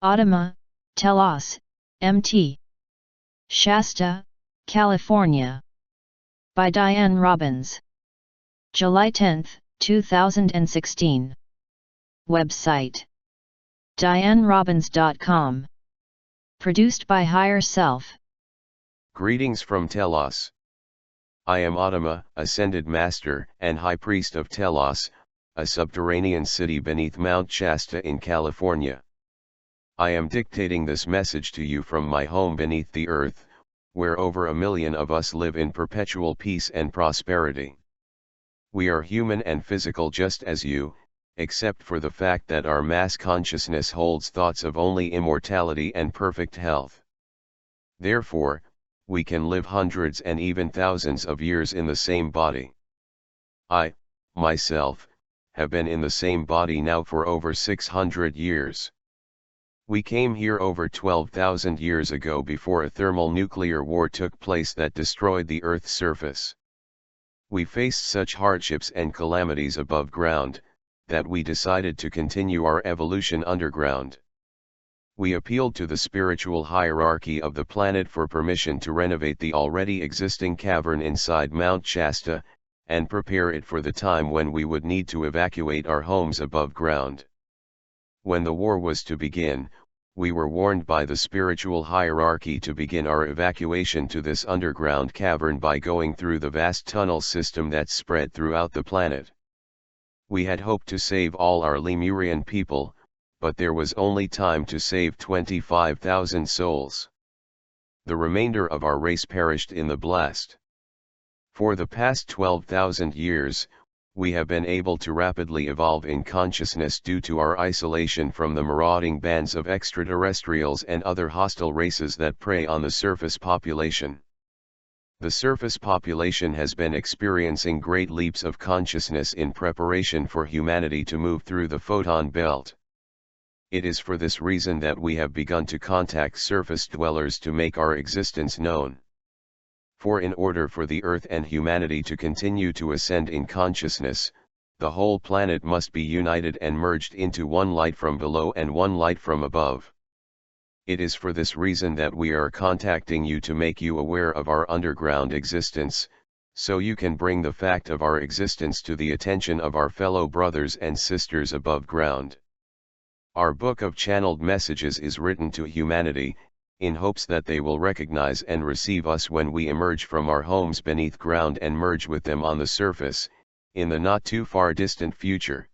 Adama, Telos, MT. Shasta, California. By Dianne Robbins. July 10, 2016. Website: DianneRobbins.com. Produced by Higher Self. Greetings from Telos. I am Adama, Ascended Master and High Priest of Telos, a subterranean city beneath Mount Shasta in California. I am dictating this message to you from my home beneath the earth, where over 1 million of us live in perpetual peace and prosperity. We are human and physical just as you, except for the fact that our mass consciousness holds thoughts of only immortality and perfect health. Therefore, we can live hundreds and even thousands of years in the same body. I, myself, have been in the same body now for over 600 years. We came here over 12,000 years ago before a thermal-nuclear war took place that destroyed the Earth's surface. We faced such hardships and calamities above ground, that we decided to continue our evolution underground. We appealed to the spiritual hierarchy of the planet for permission to renovate the already existing cavern inside Mount Shasta, and prepare it for the time when we would need to evacuate our homes above ground. When the war was to begin, we were warned by the spiritual hierarchy to begin our evacuation to this underground cavern by going through the vast tunnel system that spread throughout the planet. We had hoped to save all our Lemurian people, but there was only time to save 25,000 souls. The remainder of our race perished in the blast. For the past 12,000 years, we have been able to rapidly evolve in consciousness due to our isolation from the marauding bands of extraterrestrials and other hostile races that prey on the surface population. The surface population has been experiencing great leaps of consciousness in preparation for humanity to move through the photon belt. It is for this reason that we have begun to contact surface dwellers to make our existence known. For in order for the Earth and humanity to continue to ascend in consciousness, the whole planet must be united and merged into one light from below and one light from above. It is for this reason that we are contacting you to make you aware of our underground existence, so you can bring the fact of our existence to the attention of our fellow brothers and sisters above ground. Our book of channeled messages is written to humanity, in hopes that they will recognize and receive us when we emerge from our homes beneath ground and merge with them on the surface, in the not too far distant future.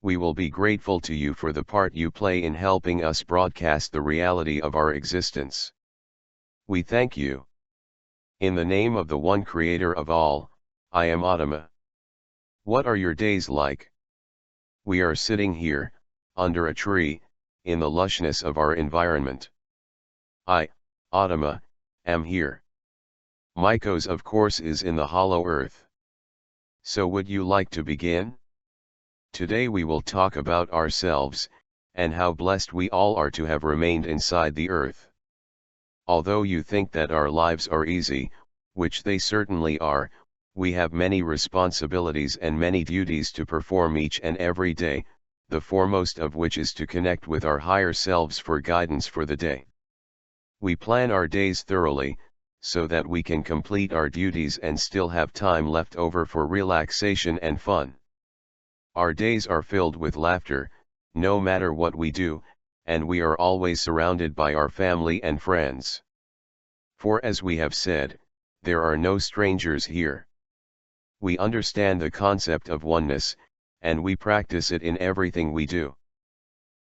We will be grateful to you for the part you play in helping us broadcast the reality of our existence. We thank you. In the name of the one creator of all, I am Adama. What are your days like? We are sitting here, under a tree, in the lushness of our environment. I, Adama, am here. Mycos of course is in the hollow earth. So would you like to begin? Today we will talk about ourselves, and how blessed we all are to have remained inside the earth. Although you think that our lives are easy, which they certainly are, we have many responsibilities and many duties to perform each and every day, the foremost of which is to connect with our higher selves for guidance for the day. We plan our days thoroughly, so that we can complete our duties and still have time left over for relaxation and fun. Our days are filled with laughter, no matter what we do, and we are always surrounded by our family and friends. For as we have said, there are no strangers here. We understand the concept of oneness, and we practice it in everything we do.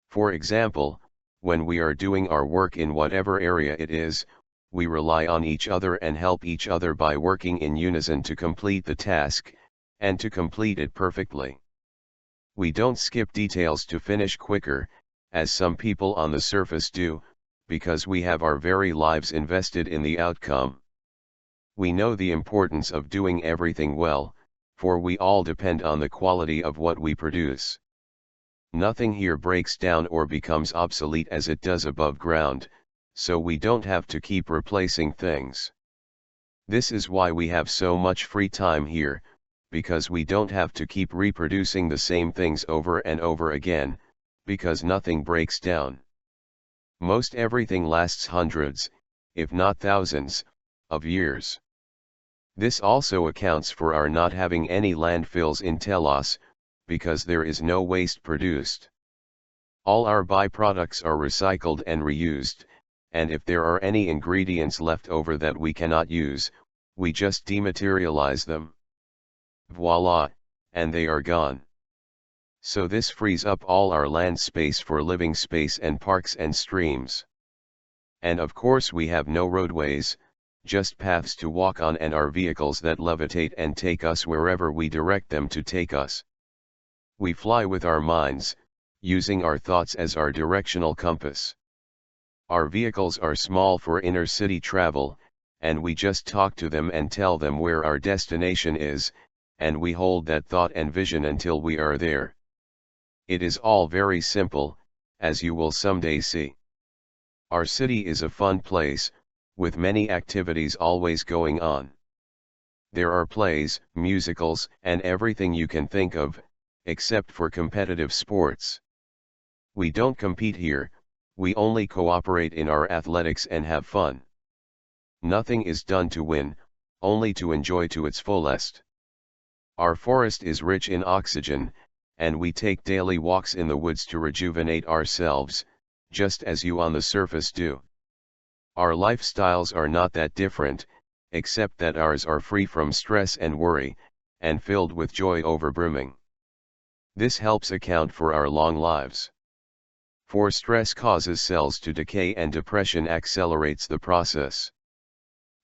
For example, when we are doing our work in whatever area it is, we rely on each other and help each other by working in unison to complete the task, and to complete it perfectly. We don't skip details to finish quicker, as some people on the surface do, because we have our very lives invested in the outcome. We know the importance of doing everything well, for we all depend on the quality of what we produce. Nothing here breaks down or becomes obsolete as it does above ground, so we don't have to keep replacing things. This is why we have so much free time here, because we don't have to keep reproducing the same things over and over again, because nothing breaks down. Most everything lasts hundreds, if not thousands, of years. This also accounts for our not having any landfills in Telos, because there is no waste produced. All our byproducts are recycled and reused, and if there are any ingredients left over that we cannot use, we just dematerialize them. Voila, and they are gone. So this frees up all our land space for living space and parks and streams. And of course we have no roadways, just paths to walk on and our vehicles that levitate and take us wherever we direct them to take us. We fly with our minds, using our thoughts as our directional compass. Our vehicles are small for inner city travel, and we just talk to them and tell them where our destination is, and we hold that thought and vision until we are there. It is all very simple, as you will someday see. Our city is a fun place, with many activities always going on. There are plays, musicals, and everything you can think of, except for competitive sports. We don't compete here, we only cooperate in our athletics and have fun. Nothing is done to win, only to enjoy to its fullest. Our forest is rich in oxygen, and we take daily walks in the woods to rejuvenate ourselves, just as you on the surface do. Our lifestyles are not that different, except that ours are free from stress and worry, and filled with joy overbrimming. This helps account for our long lives. For stress causes cells to decay and depression accelerates the process.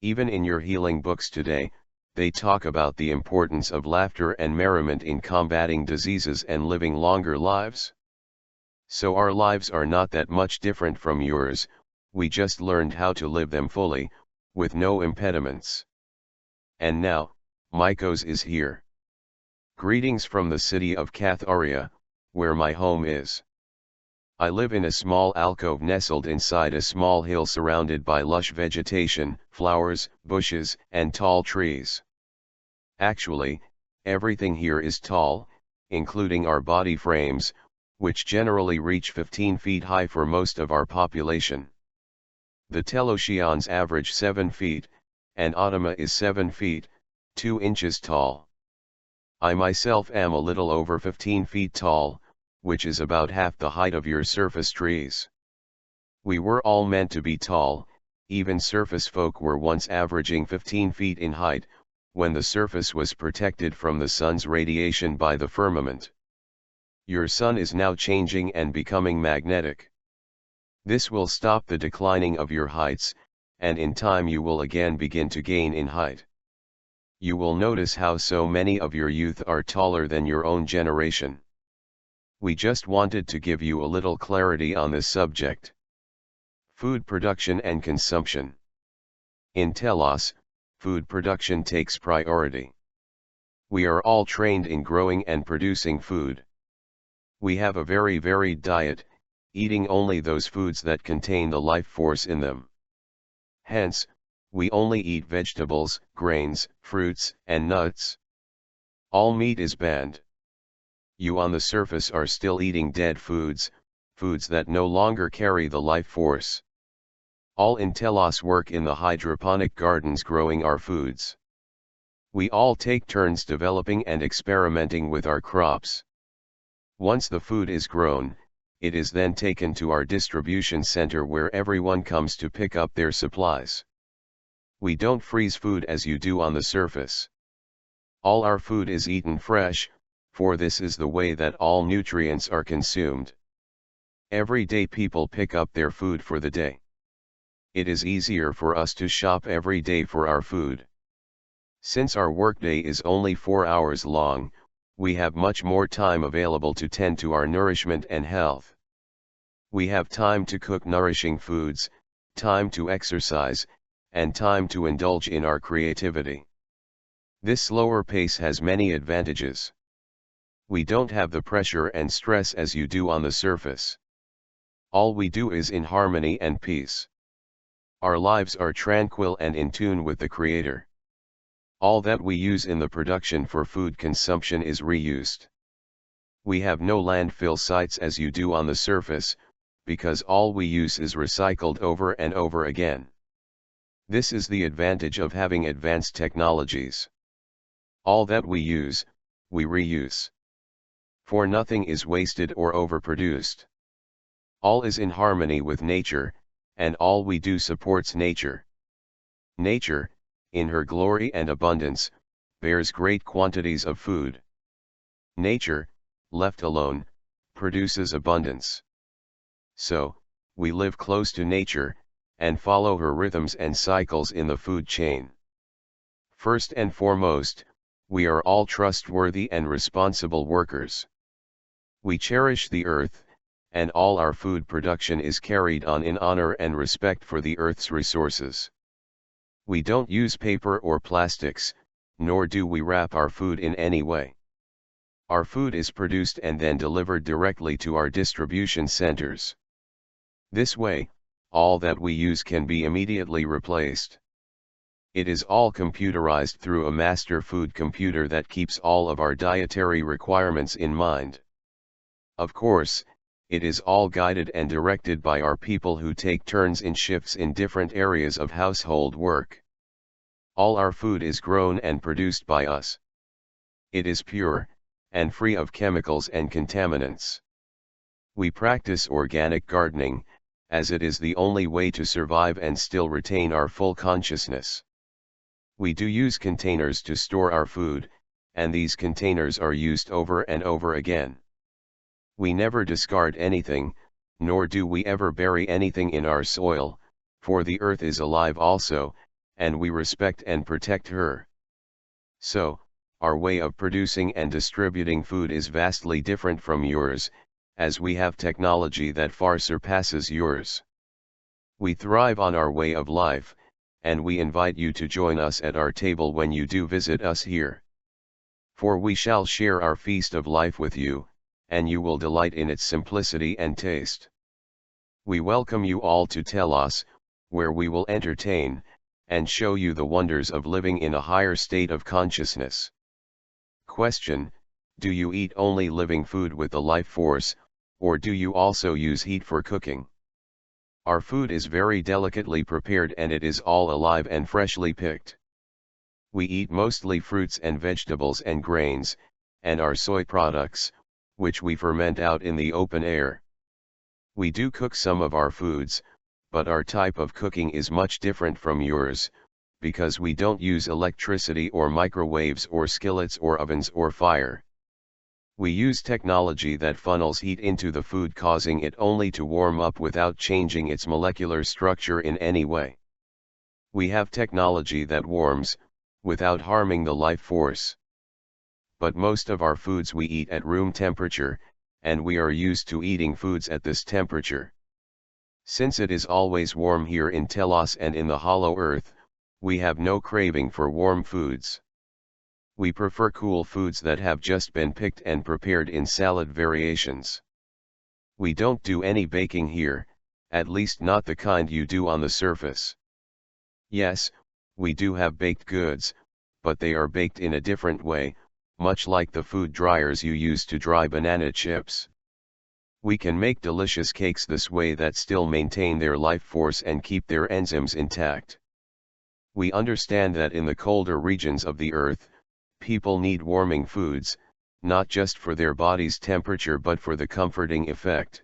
Even in your healing books today, they talk about the importance of laughter and merriment in combating diseases and living longer lives. So our lives are not that much different from yours, we just learned how to live them fully, with no impediments. And now, Mycos is here. Greetings from the city of Catharia, where my home is. I live in a small alcove nestled inside a small hill surrounded by lush vegetation, flowers, bushes, and tall trees. Actually, everything here is tall, including our body frames, which generally reach 15 feet high for most of our population. The Telosians average 7 feet, and Adama is 7 feet, 2 inches tall. I myself am a little over 15 feet tall, which is about half the height of your surface trees. We were all meant to be tall, even surface folk were once averaging 15 feet in height, when the surface was protected from the sun's radiation by the firmament. Your sun is now changing and becoming magnetic. This will stop the declining of your heights, and in time you will again begin to gain in height. You will notice how so many of your youth are taller than your own generation. We just wanted to give you a little clarity on this subject. Food production and consumption. In Telos, food production takes priority. We are all trained in growing and producing food. We have a very varied diet, eating only those foods that contain the life force in them. Hence, we only eat vegetables, grains, fruits, and nuts. All meat is banned. You on the surface are still eating dead foods, foods that no longer carry the life force. All in Telos work in the hydroponic gardens growing our foods. We all take turns developing and experimenting with our crops. Once the food is grown, it is then taken to our distribution center where everyone comes to pick up their supplies. We don't freeze food as you do on the surface. All our food is eaten fresh, for this is the way that all nutrients are consumed. Every day people pick up their food for the day. It is easier for us to shop every day for our food. Since our workday is only 4 hours long, we have much more time available to tend to our nourishment and health. We have time to cook nourishing foods, time to exercise, and time to indulge in our creativity. This slower pace has many advantages. We don't have the pressure and stress as you do on the surface. All we do is in harmony and peace. Our lives are tranquil and in tune with the Creator. All that we use in the production for food consumption is reused. We have no landfill sites as you do on the surface, because all we use is recycled over and over again. This is the advantage of having advanced technologies. All that we use, we reuse. For nothing is wasted or overproduced. All is in harmony with nature, and all we do supports nature. Nature, in her glory and abundance, bears great quantities of food. Nature, left alone, produces abundance. So, we live close to nature, and follow her rhythms and cycles in the food chain. First and foremost, we are all trustworthy and responsible workers. We cherish the earth, and all our food production is carried on in honor and respect for the earth's resources. We don't use paper or plastics, nor do we wrap our food in any way. Our food is produced and then delivered directly to our distribution centers. This way, all that we use can be immediately replaced. It is all computerized through a master food computer that keeps all of our dietary requirements in mind. Of course, it is all guided and directed by our people who take turns in shifts in different areas of household work. All our food is grown and produced by us. It is pure, and free of chemicals and contaminants. We practice organic gardening, as it is the only way to survive and still retain our full consciousness. We do use containers to store our food, and these containers are used over and over again. We never discard anything, nor do we ever bury anything in our soil, for the earth is alive also, and we respect and protect her. So, our way of producing and distributing food is vastly different from yours, as we have technology that far surpasses yours. We thrive on our way of life, and we invite you to join us at our table when you do visit us here. For we shall share our feast of life with you, and you will delight in its simplicity and taste. We welcome you all to Telos, where we will entertain, and show you the wonders of living in a higher state of consciousness. Question: do you eat only living food with the life force, or do you also use heat for cooking? Our food is very delicately prepared and it is all alive and freshly picked. We eat mostly fruits and vegetables and grains, and our soy products, which we ferment out in the open air. We do cook some of our foods, but our type of cooking is much different from yours, because we don't use electricity or microwaves or skillets or ovens or fire. We use technology that funnels heat into the food, causing it only to warm up without changing its molecular structure in any way. We have technology that warms, without harming the life force. But most of our foods we eat at room temperature, and we are used to eating foods at this temperature. Since it is always warm here in Telos and in the hollow earth, we have no craving for warm foods. We prefer cool foods that have just been picked and prepared in salad variations. We don't do any baking here, at least not the kind you do on the surface. Yes, we do have baked goods, but they are baked in a different way, much like the food dryers you use to dry banana chips. We can make delicious cakes this way that still maintain their life force and keep their enzymes intact. We understand that in the colder regions of the earth, people need warming foods, not just for their body's temperature but for the comforting effect.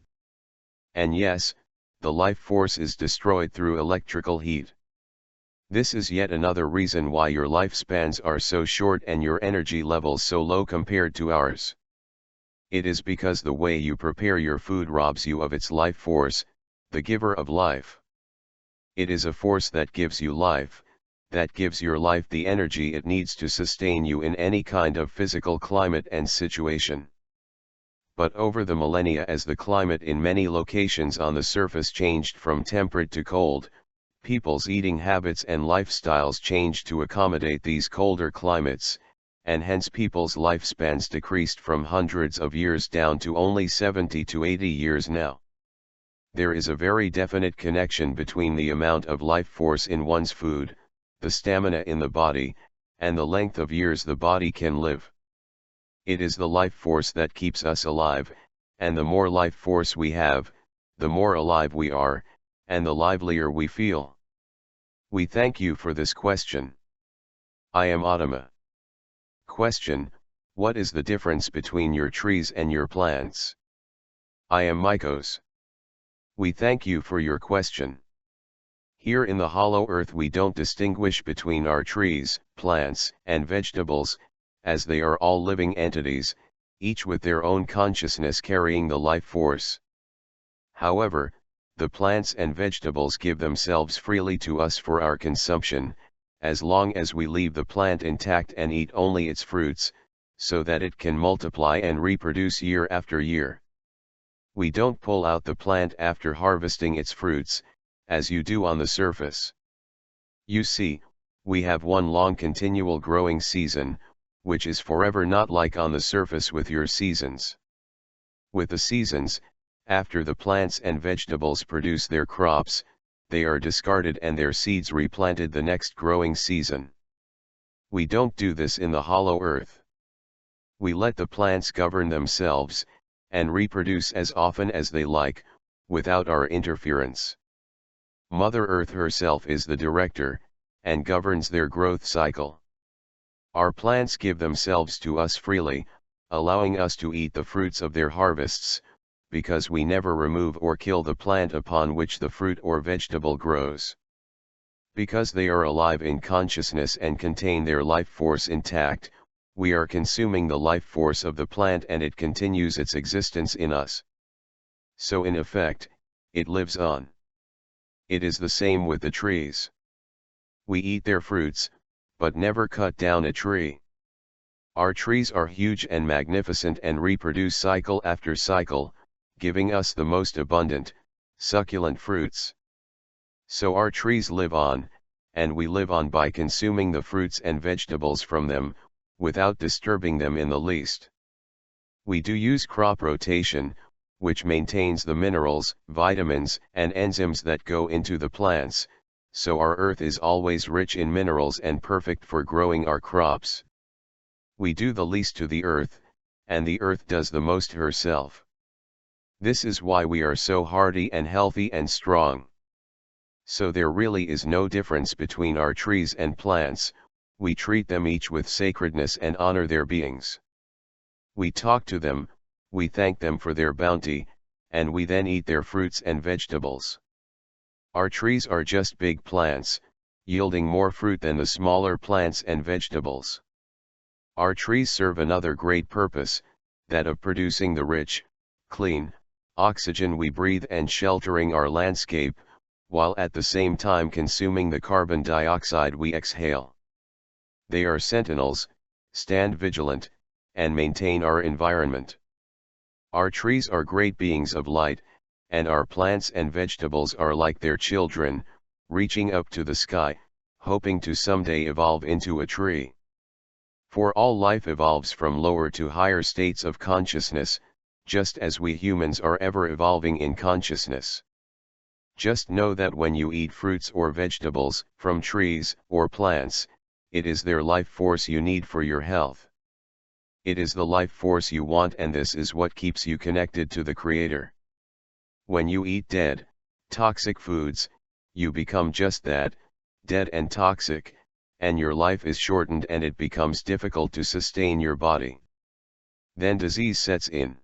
And yes, the life force is destroyed through electrical heat. This is yet another reason why your lifespans are so short and your energy levels so low compared to ours. It is because the way you prepare your food robs you of its life force, the giver of life. It is a force that gives you life, that gives your life the energy it needs to sustain you in any kind of physical climate and situation. But over the millennia, as the climate in many locations on the surface changed from temperate to cold, people's eating habits and lifestyles changed to accommodate these colder climates, and hence people's lifespans decreased from hundreds of years down to only 70 to 80 years now. There is a very definite connection between the amount of life force in one's food, the stamina in the body, and the length of years the body can live. It is the life force that keeps us alive, and the more life force we have, the more alive we are, and the livelier we feel. We thank you for this question. I am Adama. Question: what is the difference between your trees and your plants? I am Mycos. We thank you for your question. Here in the hollow earth we don't distinguish between our trees, plants, and vegetables, as they are all living entities, each with their own consciousness carrying the life force. However, the plants and vegetables give themselves freely to us for our consumption, as long as we leave the plant intact and eat only its fruits, so that it can multiply and reproduce year after year. We don't pull out the plant after harvesting its fruits, as you do on the surface. You see, we have one long continual growing season, which is forever, not like on the surface with your seasons. With the seasons, after the plants and vegetables produce their crops, they are discarded and their seeds replanted the next growing season. We don't do this in the hollow earth. We let the plants govern themselves, and reproduce as often as they like, without our interference. Mother Earth herself is the director, and governs their growth cycle. Our plants give themselves to us freely, allowing us to eat the fruits of their harvests, because we never remove or kill the plant upon which the fruit or vegetable grows. Because they are alive in consciousness and contain their life force intact, we are consuming the life force of the plant and it continues its existence in us. So in effect, it lives on. It is the same with the trees. We eat their fruits, but never cut down a tree. Our trees are huge and magnificent and reproduce cycle after cycle, giving us the most abundant, succulent fruits. So our trees live on, and we live on by consuming the fruits and vegetables from them, without disturbing them in the least. We do use crop rotation, which maintains the minerals, vitamins, and enzymes that go into the plants, so our earth is always rich in minerals and perfect for growing our crops. We do the least to the earth, and the earth does the most herself. This is why we are so hardy and healthy and strong. So there really is no difference between our trees and plants. We treat them each with sacredness and honor their beings. We talk to them, we thank them for their bounty, and we then eat their fruits and vegetables. Our trees are just big plants, yielding more fruit than the smaller plants and vegetables. Our trees serve another great purpose, that of producing the rich, clean oxygen we breathe and sheltering our landscape, while at the same time consuming the carbon dioxide we exhale. They are sentinels, stand vigilant, and maintain our environment. Our trees are great beings of light, and our plants and vegetables are like their children, reaching up to the sky, hoping to someday evolve into a tree. For all life evolves from lower to higher states of consciousness, just as we humans are ever evolving in consciousness. Just know that when you eat fruits or vegetables from trees or plants, it is their life force you need for your health. It is the life force you want, and this is what keeps you connected to the Creator. When you eat dead, toxic foods, you become just that, dead and toxic, and your life is shortened and it becomes difficult to sustain your body. Then disease sets in.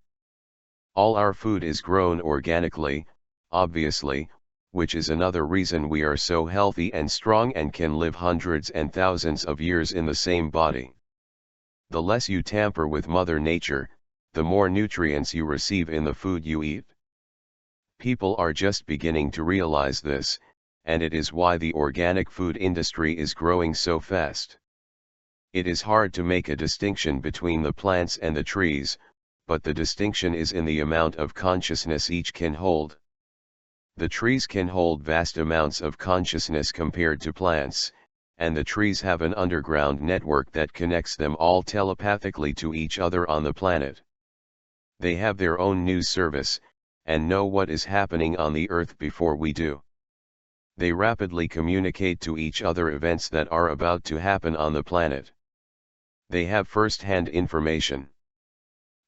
All our food is grown organically, obviously, which is another reason we are so healthy and strong and can live hundreds and thousands of years in the same body. The less you tamper with Mother Nature, the more nutrients you receive in the food you eat. People are just beginning to realize this, and it is why the organic food industry is growing so fast. It is hard to make a distinction between the plants and the trees, but the distinction is in the amount of consciousness each can hold. The trees can hold vast amounts of consciousness compared to plants, and the trees have an underground network that connects them all telepathically to each other on the planet. They have their own news service, and know what is happening on the earth before we do. They rapidly communicate to each other events that are about to happen on the planet. They have first-hand information.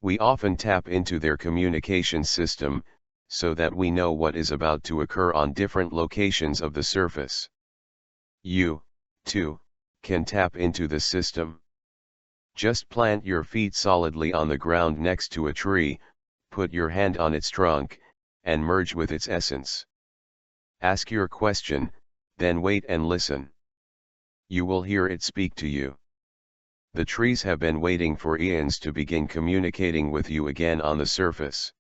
We often tap into their communication system, so that we know what is about to occur on different locations of the surface. You, too, can tap into the system. Just plant your feet solidly on the ground next to a tree, put your hand on its trunk, and merge with its essence. Ask your question, then wait and listen. You will hear it speak to you. The trees have been waiting for eons to begin communicating with you again on the surface.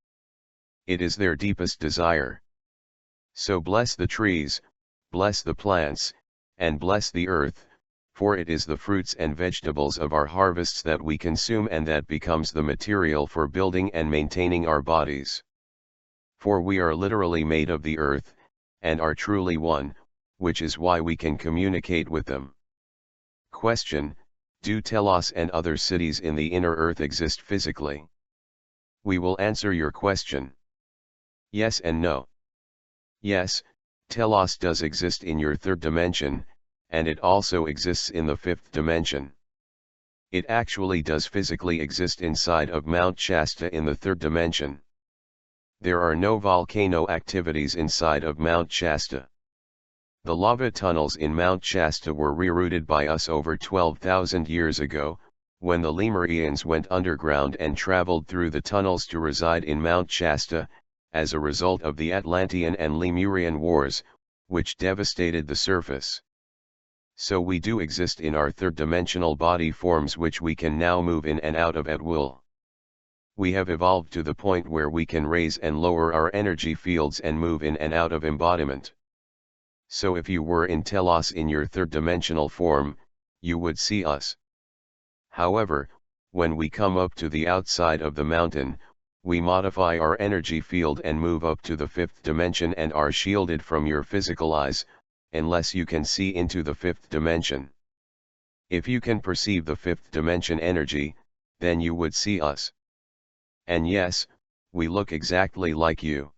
It is their deepest desire. So bless the trees, bless the plants, and bless the earth, for it is the fruits and vegetables of our harvests that we consume and that becomes the material for building and maintaining our bodies. For we are literally made of the earth, and are truly one, which is why we can communicate with them. Question: do Telos and other cities in the inner earth exist physically? We will answer your question. Yes and no. Yes, Telos does exist in your third dimension, and it also exists in the fifth dimension. It actually does physically exist inside of Mount Shasta in the third dimension. There are no volcano activities inside of Mount Shasta. The lava tunnels in Mount Shasta were rerouted by us over 12,000 years ago, when the Lemurians went underground and traveled through the tunnels to reside in Mount Shasta, as a result of the Atlantean and Lemurian wars, which devastated the surface. So we do exist in our third-dimensional body forms which we can now move in and out of at will. We have evolved to the point where we can raise and lower our energy fields and move in and out of embodiment. So if you were in Telos in your third-dimensional form, you would see us. However, when we come up to the outside of the mountain, we modify our energy field and move up to the fifth dimension and are shielded from your physical eyes, unless you can see into the fifth dimension. If you can perceive the fifth dimension energy, then you would see us. And yes, we look exactly like you.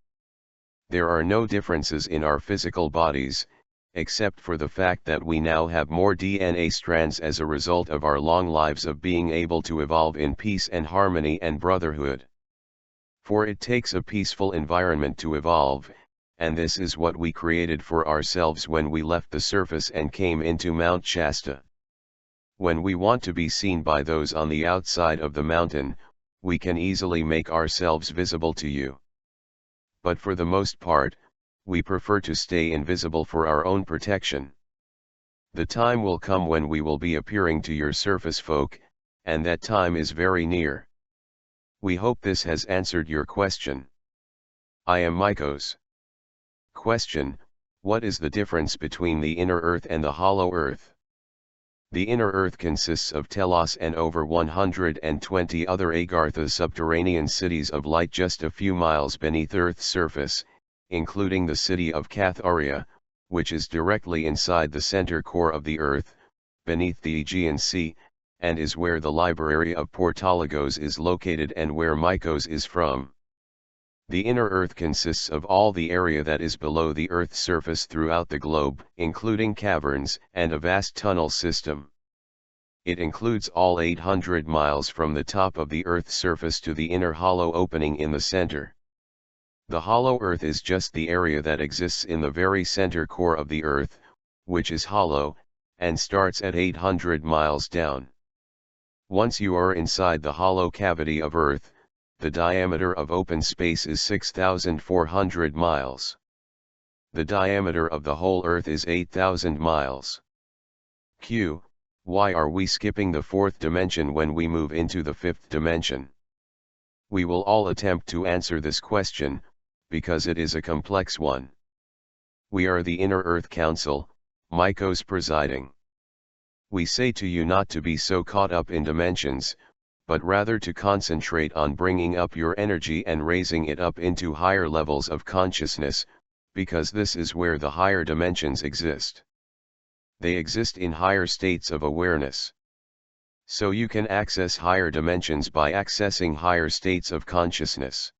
There are no differences in our physical bodies, except for the fact that we now have more DNA strands as a result of our long lives of being able to evolve in peace and harmony and brotherhood. For it takes a peaceful environment to evolve, and this is what we created for ourselves when we left the surface and came into Mount Shasta. When we want to be seen by those on the outside of the mountain, we can easily make ourselves visible to you. But for the most part, we prefer to stay invisible for our own protection. The time will come when we will be appearing to your surface folk, and that time is very near. We hope this has answered your question. I am Mycos. Question: what is the difference between the inner earth and the hollow earth? The inner earth consists of Telos and over 120 other Agartha subterranean cities of light just a few miles beneath Earth's surface, including the city of Catharia, which is directly inside the center core of the Earth, beneath the Aegean Sea, and is where the library of Portologos is located and where Mycos is from. The inner Earth consists of all the area that is below the Earth's surface throughout the globe, including caverns and a vast tunnel system. It includes all 800 miles from the top of the Earth's surface to the inner hollow opening in the center. The hollow Earth is just the area that exists in the very center core of the Earth, which is hollow, and starts at 800 miles down. Once you are inside the hollow cavity of Earth, the diameter of open space is 6,400 miles. The diameter of the whole Earth is 8,000 miles. Q. Why are we skipping the fourth dimension when we move into the fifth dimension? We will all attempt to answer this question, because it is a complex one. We are the Inner Earth Council, Mycos presiding. We say to you not to be so caught up in dimensions, but rather to concentrate on bringing up your energy and raising it up into higher levels of consciousness, because this is where the higher dimensions exist. They exist in higher states of awareness. So you can access higher dimensions by accessing higher states of consciousness.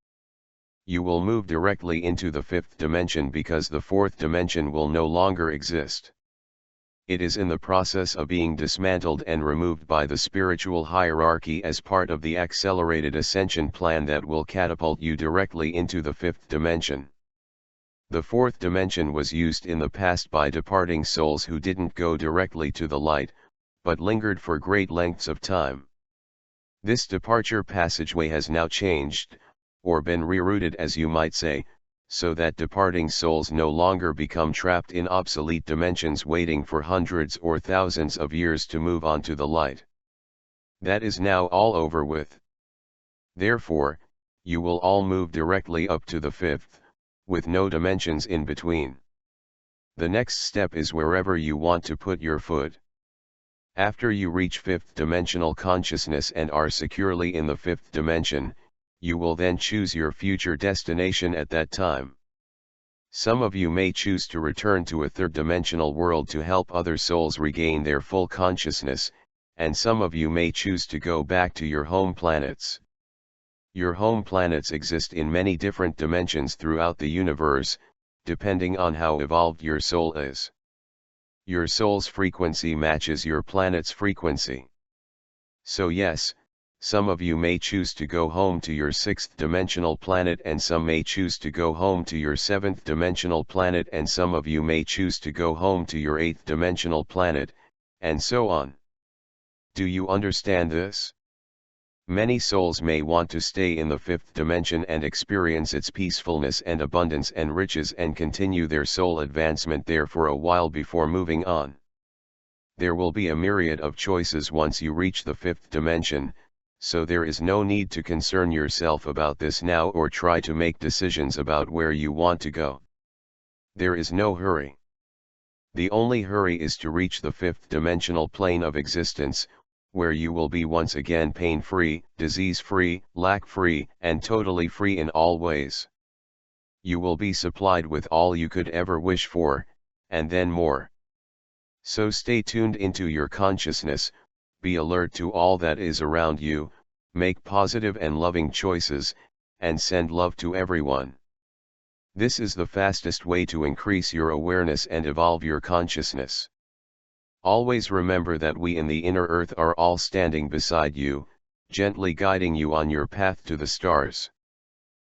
You will move directly into the fifth dimension because the fourth dimension will no longer exist. It is in the process of being dismantled and removed by the spiritual hierarchy as part of the accelerated ascension plan that will catapult you directly into the fifth dimension. The fourth dimension was used in the past by departing souls who didn't go directly to the light, but lingered for great lengths of time. This departure passageway has now changed, or been rerouted as you might say, so that departing souls no longer become trapped in obsolete dimensions waiting for hundreds or thousands of years to move on to the light. That is now all over with. Therefore, you will all move directly up to the fifth, with no dimensions in between. The next step is wherever you want to put your foot. After you reach fifth dimensional consciousness and are securely in the fifth dimension, you will then choose your future destination at that time. Some of you may choose to return to a third-dimensional world to help other souls regain their full consciousness, and some of you may choose to go back to your home planets. Your home planets exist in many different dimensions throughout the universe, depending on how evolved your soul is. Your soul's frequency matches your planet's frequency. So yes, some of you may choose to go home to your sixth dimensional planet, and some may choose to go home to your seventh dimensional planet, and some of you may choose to go home to your eighth dimensional planet, and so on. Do you understand this? Many souls may want to stay in the fifth dimension and experience its peacefulness and abundance and riches and continue their soul advancement there for a while before moving on. There will be a myriad of choices once you reach the fifth dimension, so there is no need to concern yourself about this now or try to make decisions about where you want to go. There is no hurry. The only hurry is to reach the fifth dimensional plane of existence, where you will be once again pain-free, disease-free, lack-free, and totally free in all ways. You will be supplied with all you could ever wish for, and then more. So stay tuned into your consciousness, be alert to all that is around you, make positive and loving choices, and send love to everyone. This is the fastest way to increase your awareness and evolve your consciousness. Always remember that we in the inner earth are all standing beside you, gently guiding you on your path to the stars.